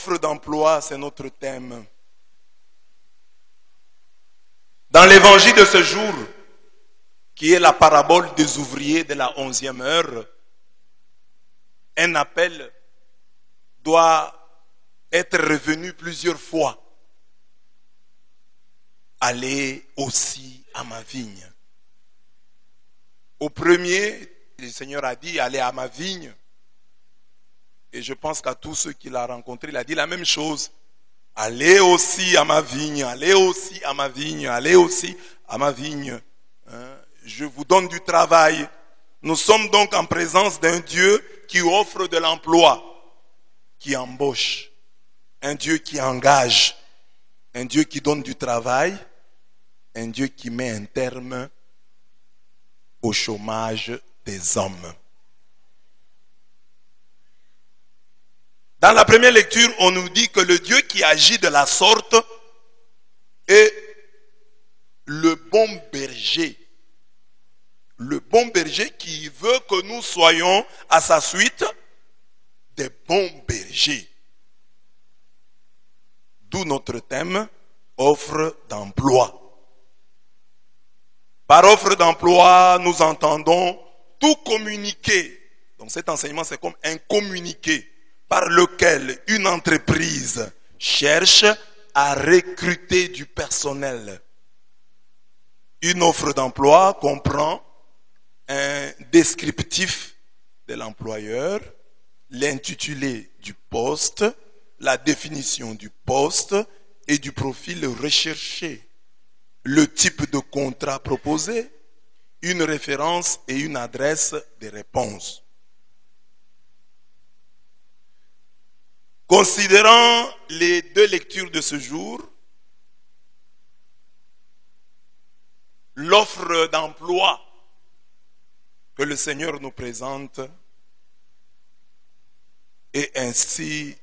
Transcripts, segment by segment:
Offre d'emploi, c'est notre thème. Dans l'évangile de ce jour, qui est la parabole des ouvriers de la 11e heure, un appel doit être revenu plusieurs fois. Allez aussi à ma vigne. Au premier, le Seigneur a dit, allez à ma vigne. Et je pense qu'à tous ceux qu'il a rencontrés, il a dit la même chose. Allez aussi à ma vigne, allez aussi à ma vigne, allez aussi à ma vigne. Je vous donne du travail. Nous sommes donc en présence d'un Dieu qui offre de l'emploi, qui embauche, un Dieu qui engage, un Dieu qui donne du travail, un Dieu qui met un terme au chômage des hommes. Dans la première lecture, on nous dit que le Dieu qui agit de la sorte est le bon berger. Le bon berger qui veut que nous soyons à sa suite des bons bergers. D'où notre thème, offre d'emploi. Par offre d'emploi, nous entendons tout communiqué. Donc cet enseignement, c'est comme un communiqué par lequel une entreprise cherche à recruter du personnel. Une offre d'emploi comprend un descriptif de l'employeur, l'intitulé du poste, la définition du poste et du profil recherché, le type de contrat proposé, une référence et une adresse de réponse. Considérant les deux lectures de ce jour, l'offre d'emploi que le Seigneur nous présente est ainsi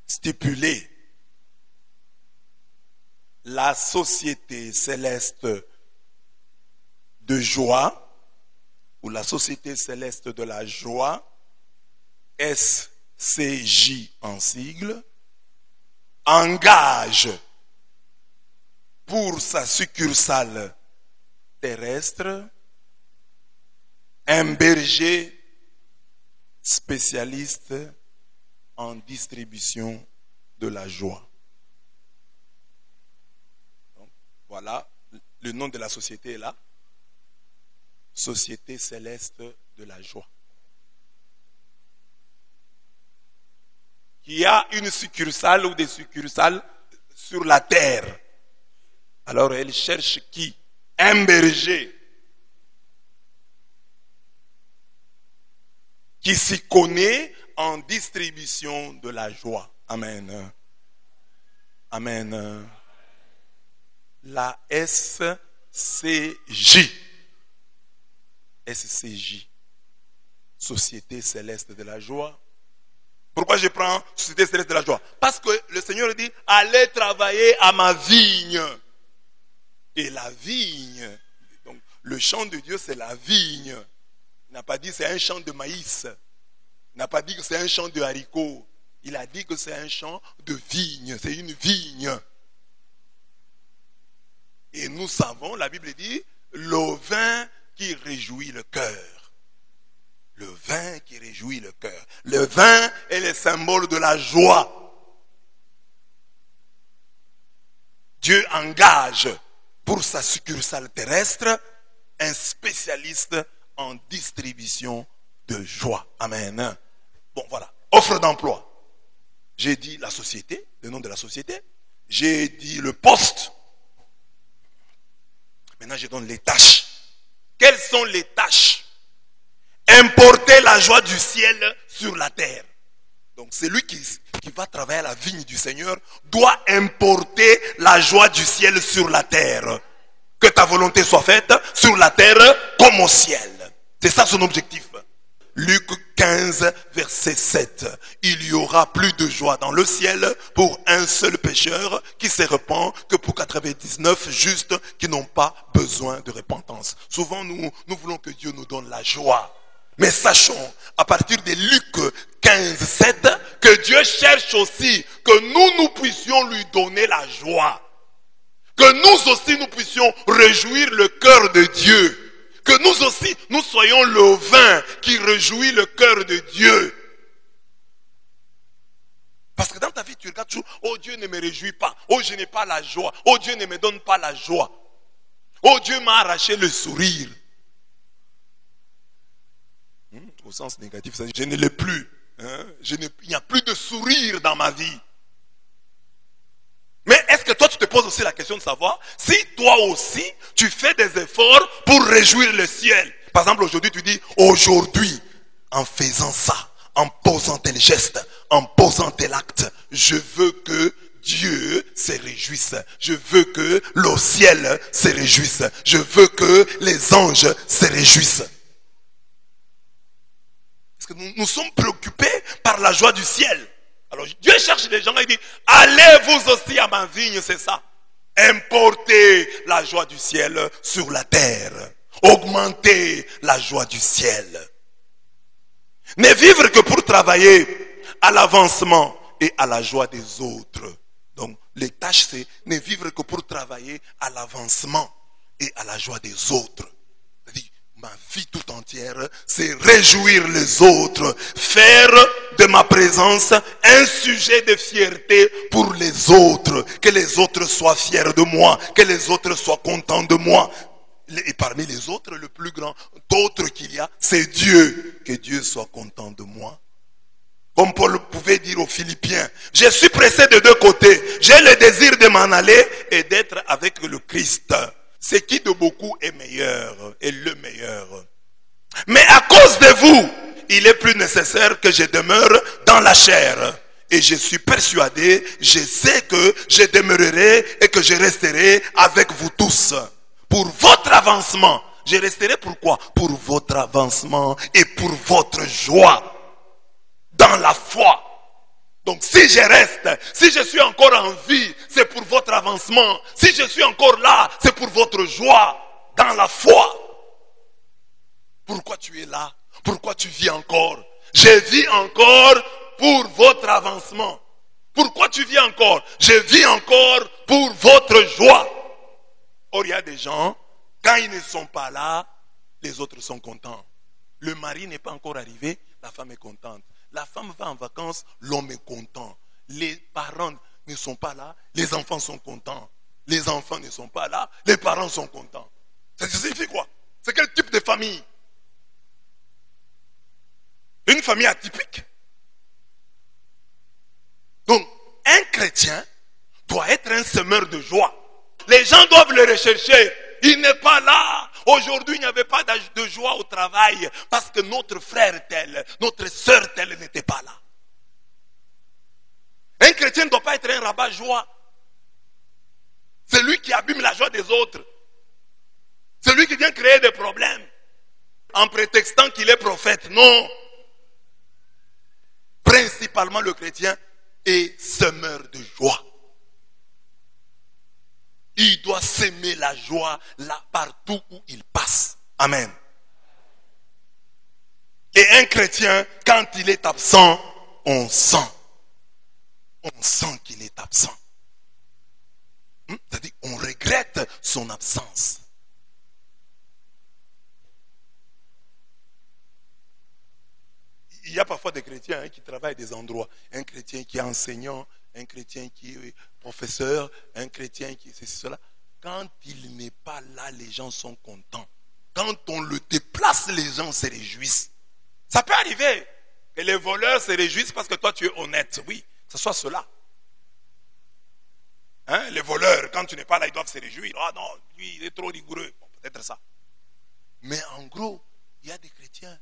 stipulée. La société céleste de joie, ou la société céleste de la joie, SCJ en sigle, engage pour sa succursale terrestre un berger spécialiste en distribution de la joie. Donc, voilà, le nom de la société est là. Société céleste de la joie. Qui a une succursale ou des succursales sur la terre. Alors elle cherche qui? Un berger qui s'y connaît en distribution de la joie. Amen. Amen. La SCJ. SCJ. Société céleste de la joie. Pourquoi je prends Société céleste de la joie? Parce que le Seigneur dit, allez travailler à ma vigne. Et la vigne, donc le champ de Dieu c'est la vigne. Il n'a pas dit c'est un champ de maïs. Il n'a pas dit que c'est un champ de haricots. Il a dit que c'est un champ de vigne. C'est une vigne. Et nous savons, la Bible dit, le vin qui réjouit le cœur. Le vin qui réjouit le cœur. Le vin est le symbole de la joie. Dieu engage pour sa succursale terrestre un spécialiste en distribution de joie. Amen. Bon, voilà. Offre d'emploi. J'ai dit la société, le nom de la société. J'ai dit le poste. Maintenant, je donne les tâches. Quelles sont les tâches? Importer la joie du ciel sur la terre. Donc, celui qui va travailler à la vigne du Seigneur doit importer la joie du ciel sur la terre. Que ta volonté soit faite sur la terre comme au ciel. C'est ça son objectif. Luc 15, verset 7. Il y aura plus de joie dans le ciel pour un seul pécheur qui se repent que pour 99 justes qui n'ont pas besoin de repentance. Souvent, nous voulons que Dieu nous donne la joie. Mais sachons, à partir de Luc 15, 7, que Dieu cherche aussi que nous puissions lui donner la joie. Que nous aussi, nous puissions réjouir le cœur de Dieu. Que nous aussi, nous soyons le vin qui réjouit le cœur de Dieu. Parce que dans ta vie, tu regardes toujours, oh Dieu ne me réjouit pas. Oh, je n'ai pas la joie. Oh, Dieu ne me donne pas la joie. Oh, Dieu m'a arraché le sourire. Au sens négatif, je ne l'ai plus. Il n'y a plus de sourire dans ma vie. Mais est-ce que toi, tu te poses aussi la question de savoir si toi aussi, tu fais des efforts pour réjouir le ciel. Par exemple, aujourd'hui, tu dis, aujourd'hui, en faisant ça, en posant tel geste, en posant tel acte, je veux que Dieu se réjouisse. Je veux que le ciel se réjouisse. Je veux que les anges se réjouissent. Parce que nous sommes préoccupés par la joie du ciel. Alors Dieu cherche les gens et dit, allez vous aussi à ma vigne, c'est ça. Importez la joie du ciel sur la terre. Augmentez la joie du ciel. Ne vivre que pour travailler à l'avancement et à la joie des autres. Donc les tâches, c'est ne vivre que pour travailler à l'avancement et à la joie des autres. C'est-à-dire, ma vie tout entière, c'est réjouir les autres, faire de ma présence un sujet de fierté pour les autres, que les autres soient fiers de moi, que les autres soient contents de moi. Et parmi les autres, le plus grand d'autres qu'il y a, c'est Dieu. Que Dieu soit content de moi. Comme Paul pouvait dire aux Philippiens, je suis pressé de deux côtés. J'ai le désir de m'en aller et d'être avec le Christ. Ce qui de beaucoup est meilleur, est le meilleur. Mais à cause de vous, il est plus nécessaire que je demeure dans la chair. Et je suis persuadé, je sais que je demeurerai et que je resterai avec vous tous. Pour votre avancement. Je resterai pourquoi? Pour votre avancement et pour votre joie. Dans la foi. Donc si je reste, si je suis encore en vie, c'est pour votre avancement. Si je suis encore là, c'est pour votre joie. Dans la foi. Pourquoi tu es là? Pourquoi tu vis encore? Je vis encore pour votre avancement. Pourquoi tu vis encore? Je vis encore pour votre joie. Or, il y a des gens, quand ils ne sont pas là, les autres sont contents. Le mari n'est pas encore arrivé, la femme est contente. La femme va en vacances, l'homme est content. Les parents ne sont pas là, les enfants sont contents. Les enfants ne sont pas là, les parents sont contents. Ça signifie quoi? C'est quel type de famille? Une famille atypique. Donc, un chrétien doit être un semeur de joie. Les gens doivent le rechercher. Il n'est pas là. Aujourd'hui, il n'y avait pas de joie au travail parce que notre frère tel, notre sœur telle n'était pas là. Un chrétien ne doit pas être un rabat-joie. C'est lui qui abîme la joie des autres. C'est lui qui vient créer des problèmes en prétextant qu'il est prophète. Non. Principalement le chrétien est semeur de joie. Il doit s'aimer la joie là partout où il passe. Amen. Et un chrétien, quand il est absent, on sent. On sent qu'il est absent. C'est-à-dire, on regrette son absence. Il y a parfois des chrétiens qui travaillent à des endroits. Un chrétien qui est enseignant, un chrétien qui est professeur, un chrétien qui est ceci, cela. Quand il n'est pas là, les gens sont contents. Quand on le déplace, les gens se réjouissent. Ça peut arriver que les voleurs se réjouissent parce que toi tu es honnête. Oui, que ce soit cela. Hein, les voleurs, quand tu n'es pas là, ils doivent se réjouir. Ah non, lui, il est trop rigoureux. Bon, peut-être ça. Mais en gros, il y a des chrétiens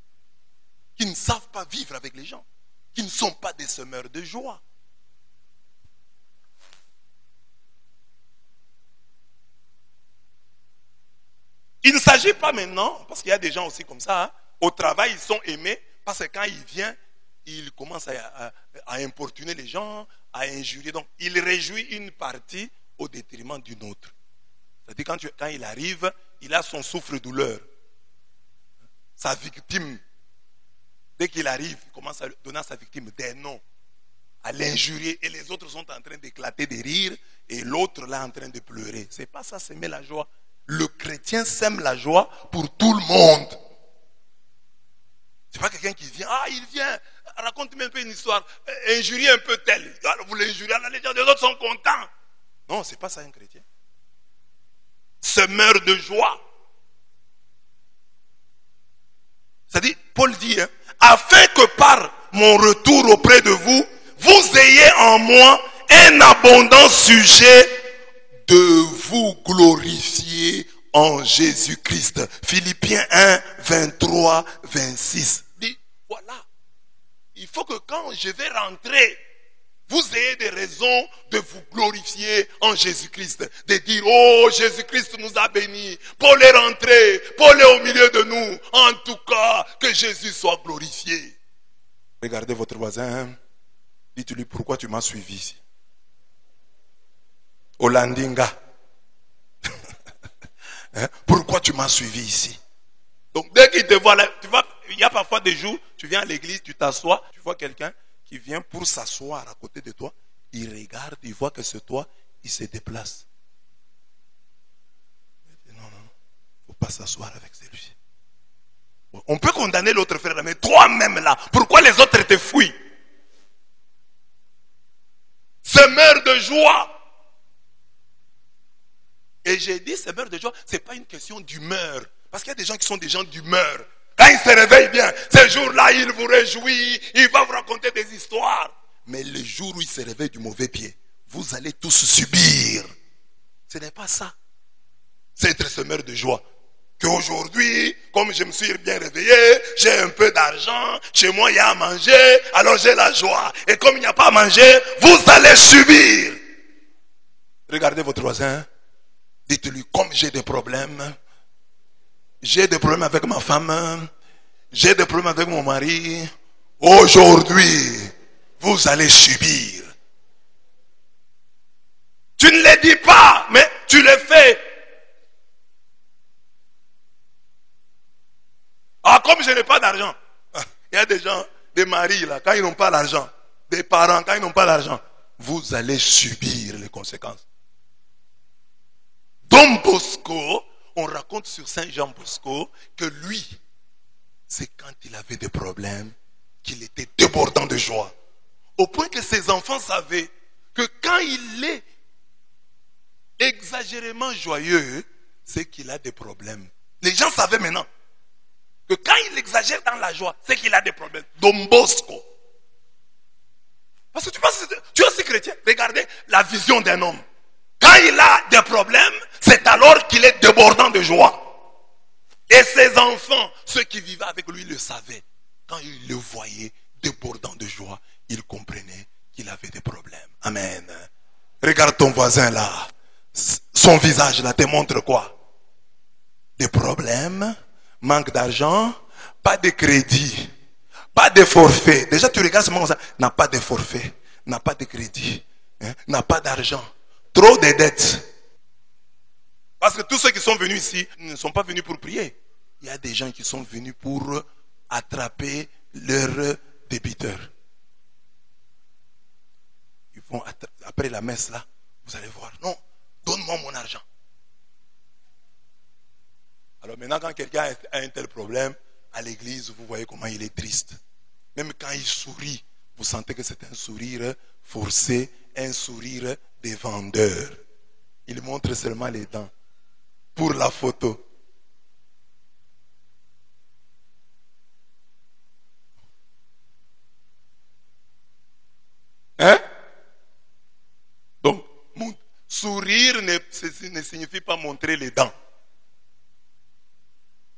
qui ne savent pas vivre avec les gens, qui ne sont pas des semeurs de joie. Il ne s'agit pas maintenant, parce qu'il y a des gens aussi comme ça, hein, au travail, ils sont aimés, parce que quand il vient, il commence à importuner les gens, à injurier. Donc, il réjouit une partie au détriment d'une autre. C'est-à-dire, quand il arrive, il a son souffre-douleur. Sa victime, dès qu'il arrive, il commence à donner à sa victime des noms. à l'injurier et les autres sont en train d'éclater de rire et l'autre là en train de pleurer. C'est pas ça, s'aimer la joie. Le chrétien sème la joie pour tout le monde. C'est pas quelqu'un qui vient, il vient, raconte-moi un peu une histoire, injurier un peu tel. Alors vous l'injuriez, les gens des autres sont contents. Non, c'est pas ça un chrétien. Semeur de joie. C'est-à-dire, Paul dit, afin que par mon retour auprès de vous, vous ayez en moi un abondant sujet de vous glorifier en Jésus-Christ. Philippiens 1, 23, 26. Dit, voilà. Il faut que quand je vais rentrer, vous ayez des raisons de vous glorifier en Jésus-Christ. De dire, oh, Jésus-Christ nous a bénis. Paul est rentré. Paul est au milieu de nous. En tout cas, que Jésus soit glorifié. Regardez votre voisin. Dites-lui, pourquoi tu m'as suivi ici? Olandinga. Pourquoi tu m'as suivi ici? Donc, dès qu'il te voit là, tu vois, il y a parfois des jours, tu viens à l'église, tu t'assois, tu vois quelqu'un qui vient pour s'asseoir à côté de toi, il regarde, il voit que c'est toi, il se déplace. Il dit, non, il ne faut pas s'asseoir avec celui-ci. Bon, on peut condamner l'autre frère, mais toi-même là, pourquoi les autres te fuient? Semeur de joie. Et j'ai dit semeur de joie, ce n'est pas une question d'humeur. Parce qu'il y a des gens qui sont des gens d'humeur. Quand ils se réveillent bien, ce jour-là, il vous réjouit, il va vous raconter des histoires. Mais le jour où il se réveille du mauvais pied, vous allez tous subir. Ce n'est pas ça. C'est être semeur de joie. Qu'aujourd'hui, comme je me suis bien réveillé, j'ai un peu d'argent, chez moi il y a à manger, alors j'ai la joie. Et comme il n'y a pas à manger, vous allez subir. Regardez votre voisin, dites-lui, comme j'ai des problèmes avec ma femme, j'ai des problèmes avec mon mari, aujourd'hui, vous allez subir. Tu ne les dis pas, mais tu les fais. Ah, comme je n'ai pas d'argent. Il y a des gens, des maris là, quand ils n'ont pas d'argent, des parents, quand ils n'ont pas d'argent, vous allez subir les conséquences. Don Bosco, on raconte sur Saint Jean Bosco que lui, c'est quand il avait des problèmes qu'il était débordant de joie. Au point que ses enfants savaient que quand il est exagérément joyeux, c'est qu'il a des problèmes. Les gens savaient maintenant que quand il exagère dans la joie, c'est qu'il a des problèmes. Don Bosco. Parce que tu es aussi chrétien. Regardez la vision d'un homme. Quand il a des problèmes, c'est alors qu'il est débordant de joie. Et ses enfants, ceux qui vivaient avec lui, le savaient. Quand ils le voyaient débordant de joie, ils comprenaient qu'il avait des problèmes. Amen. Regarde ton voisin là. Son visage là te montre quoi? Des problèmes, manque d'argent, pas de crédit, pas de forfait. Déjà tu regardes ce moment ça, n'a pas de forfait, n'a pas de crédit, n'a pas d'argent, trop de dettes. Parce que tous ceux qui sont venus ici ne sont pas venus pour prier. Il y a des gens qui sont venus pour attraper leurs débiteurs. Ils vont après la messe là, vous allez voir. Non, donne-moi mon argent. Alors maintenant quand quelqu'un a un tel problème, à l'église, vous voyez comment il est triste. Même quand il sourit, vous sentez que c'est un sourire forcé, un sourire des vendeurs. Il montre seulement les dents pour la photo. Hein? Donc, sourire ne signifie pas montrer les dents.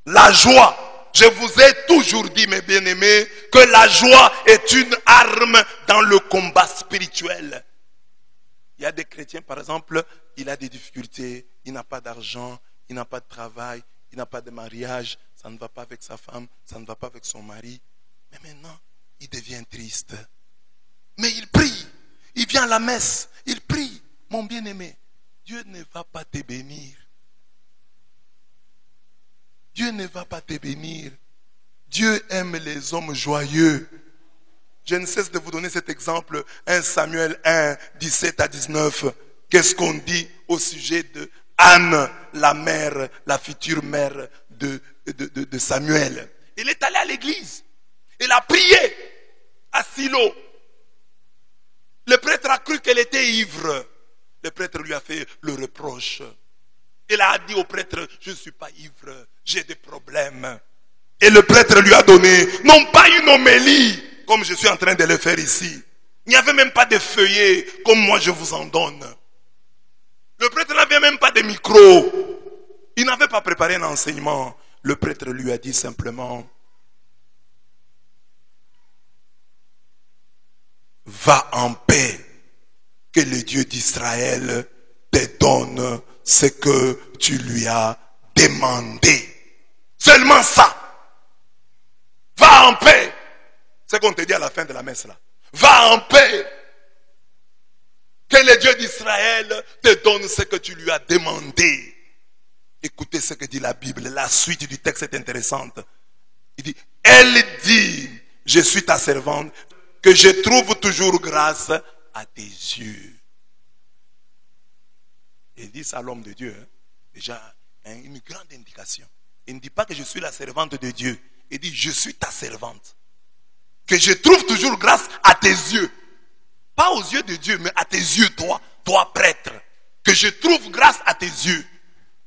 La joie, je vous ai toujours dit, mes bien-aimés, que la joie est une arme dans le combat spirituel. Il y a des chrétiens, par exemple, il a des difficultés, il n'a pas d'argent, il n'a pas de travail, il n'a pas de mariage, ça ne va pas avec sa femme, ça ne va pas avec son mari. Mais maintenant, il devient triste. Mais il prie, il vient à la messe, il prie. Mon bien-aimé, Dieu ne va pas te bénir. Dieu ne va pas te bénir. Dieu aime les hommes joyeux. Je ne cesse de vous donner cet exemple. 1 Samuel 1, 17 à 19. Qu'est-ce qu'on dit au sujet de Anne, la mère, la future mère de Samuel? Il est allé à l'église. Il a prié à Silo. Le prêtre a cru qu'elle était ivre. Le prêtre lui a fait le reproche. Il a dit au prêtre, je ne suis pas ivre, j'ai des problèmes. Et le prêtre lui a donné, non pas une homélie, comme je suis en train de le faire ici. Il n'y avait même pas de feuillets, comme moi je vous en donne. Le prêtre n'avait même pas de micro. Il n'avait pas préparé un enseignement. Le prêtre lui a dit simplement, va en paix, que le Dieu d'Israël te donne ce que tu lui as demandé. Seulement ça. Va en paix. C'est ce qu'on te dit à la fin de la messe là. Va en paix. Que le Dieu d'Israël te donne ce que tu lui as demandé. Écoutez ce que dit la Bible. La suite du texte est intéressante. Il dit, elle dit, je suis ta servante, que je trouve toujours grâce à tes yeux. Il dit ça à l'homme de Dieu. Hein. Déjà, une grande indication. Il ne dit pas que je suis la servante de Dieu. Il dit, je suis ta servante. Que je trouve toujours grâce à tes yeux. Pas aux yeux de Dieu, mais à tes yeux, toi prêtre. Que je trouve grâce à tes yeux.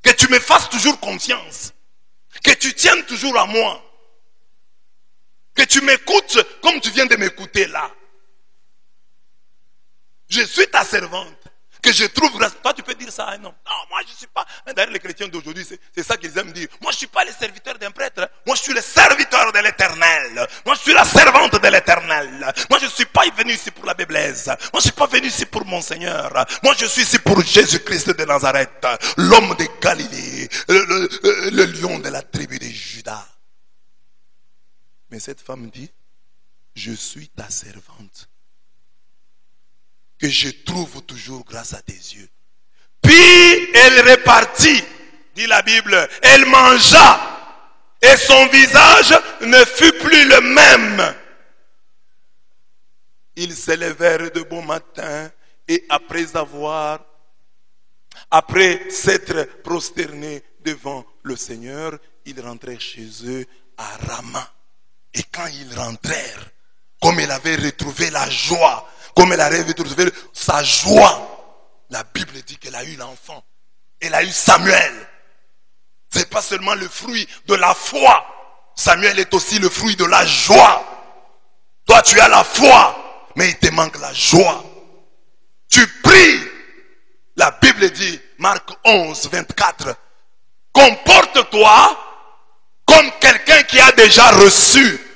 Que tu me fasses toujours confiance. Que tu tiennes toujours à moi. Que tu m'écoutes comme tu viens de m'écouter là. Je suis ta servante. Que je trouve grâce. Toi, tu peux dire ça à un homme. Non, moi, je ne suis pas. D'ailleurs, les chrétiens d'aujourd'hui, c'est ça qu'ils aiment dire. Moi, je ne suis pas le serviteur d'un prêtre. Moi, je suis le serviteur de l'Éternel. Moi, je suis la servante de l'Éternel. Moi, je ne suis pas venu ici pour la Biblesse. Moi, je ne suis pas venu ici pour mon Seigneur. Moi, je suis ici pour Jésus-Christ de Nazareth. L'homme de Galilée. Le lion de la tribu de Juda. Mais cette femme dit, je suis ta servante. Que je trouve toujours grâce à tes yeux. Puis elle repartit, dit la Bible, elle mangea et son visage ne fut plus le même. Ils s'élevèrent de bon matin et après s'être prosternés devant le Seigneur, ils rentrèrent chez eux à Rama. Et quand ils rentrèrent, comme elle avait retrouvé la joie, comme elle avait retrouvé sa joie, la Bible dit qu'elle a eu l'enfant. Elle a eu Samuel. Ce n'est pas seulement le fruit de la foi. Samuel est aussi le fruit de la joie. Toi, tu as la foi, mais il te manque la joie. Tu pries. La Bible dit, Marc 11, 24, comporte-toi comme quelqu'un qui a déjà reçu.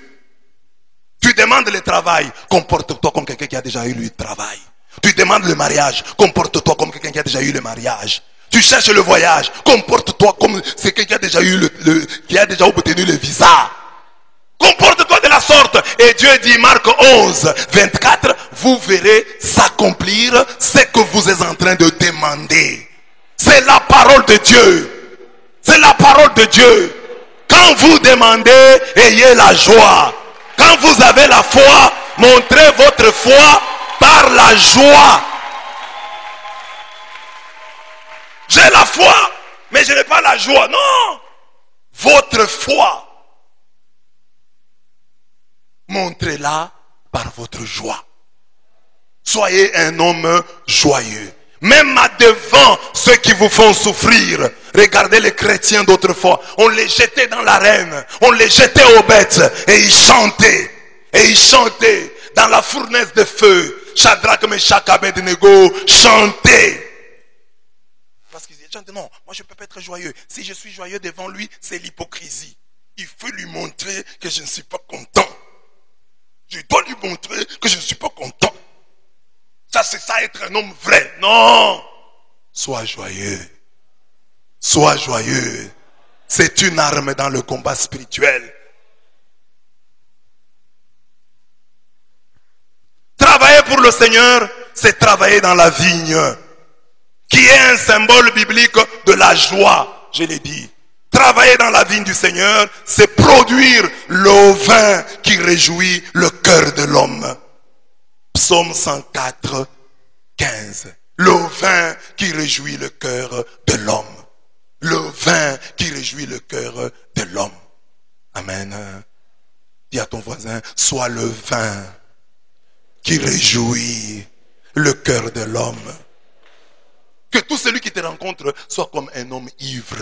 Tu demandes le travail, comporte-toi comme quelqu'un qui a déjà eu le travail. Tu demandes le mariage, comporte-toi comme quelqu'un qui a déjà eu le mariage. Tu cherches le voyage, comporte-toi comme quelqu'un qui a déjà eu qui a déjà obtenu le visa. Comporte-toi de la sorte. Et Dieu dit, Marc 11, 24, vous verrez s'accomplir ce que vous êtes en train de demander. C'est la parole de Dieu. C'est la parole de Dieu. Quand vous demandez, ayez la joie. Quand vous avez la foi, montrez votre foi par la joie. J'ai la foi, mais je n'ai pas la joie. Non. Votre foi, montrez-la par votre joie. Soyez un homme joyeux. Même devant ceux qui vous font souffrir. Regardez les chrétiens d'autrefois. On les jetait dans l'arène. On les jetait aux bêtes. Et ils chantaient. Et ils chantaient. Dans la fournaise de feu. Shadrach, Meshach, Abednego chantaient. Parce qu'ils chantaient, non, moi je ne peux pas être joyeux. Si je suis joyeux devant lui, c'est l'hypocrisie. Il faut lui montrer que je ne suis pas content. Je dois lui montrer que je ne suis pas content. Ça, c'est ça être un homme vrai. Non. Sois joyeux. Sois joyeux. C'est une arme dans le combat spirituel. Travailler pour le Seigneur, c'est travailler dans la vigne, qui est un symbole biblique de la joie, je l'ai dit. Travailler dans la vigne du Seigneur, c'est produire le vin qui réjouit le cœur de l'homme. Psaume 104, 15. Le vin qui réjouit le cœur de l'homme. Le vin qui réjouit le cœur de l'homme. Amen. Dis à ton voisin, sois le vin qui réjouit le cœur de l'homme. Que tout celui qui te rencontre soit comme un homme ivre.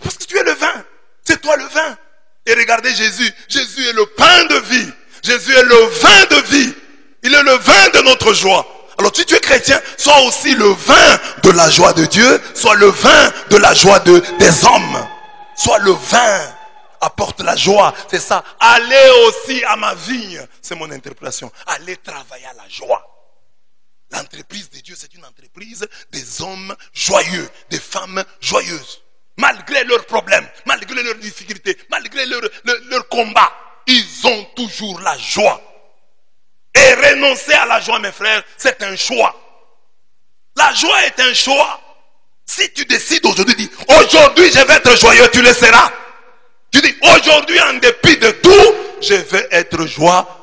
Parce que tu es le vin. C'est toi le vin. Et regardez Jésus. Jésus est le pain de vie. Jésus est le vin de vie. Il est le vin de notre joie. Alors si tu es chrétien, sois aussi le vin de la joie de Dieu. Sois le vin de la joie des hommes. Sois le vin. Apporte la joie. C'est ça. Allez aussi à ma vigne. C'est mon interprétation. Allez travailler à la joie. L'entreprise de Dieu, c'est une entreprise des hommes joyeux, des femmes joyeuses. Malgré leurs problèmes, malgré leurs difficultés, malgré leurs combats, ils ont toujours la joie. Et renoncer à la joie, mes frères, c'est un choix. La joie est un choix. Si tu décides aujourd'hui, dis, aujourd'hui je vais être joyeux, tu le seras. Tu dis, aujourd'hui en dépit de tout, je vais être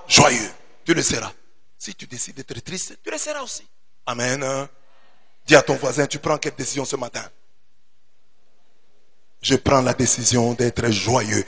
joyeux. Tu le seras. Si tu décides d'être triste, tu le seras aussi. Amen. Dis à ton voisin, tu prends quelle décision ce matin? Je prends la décision d'être joyeux.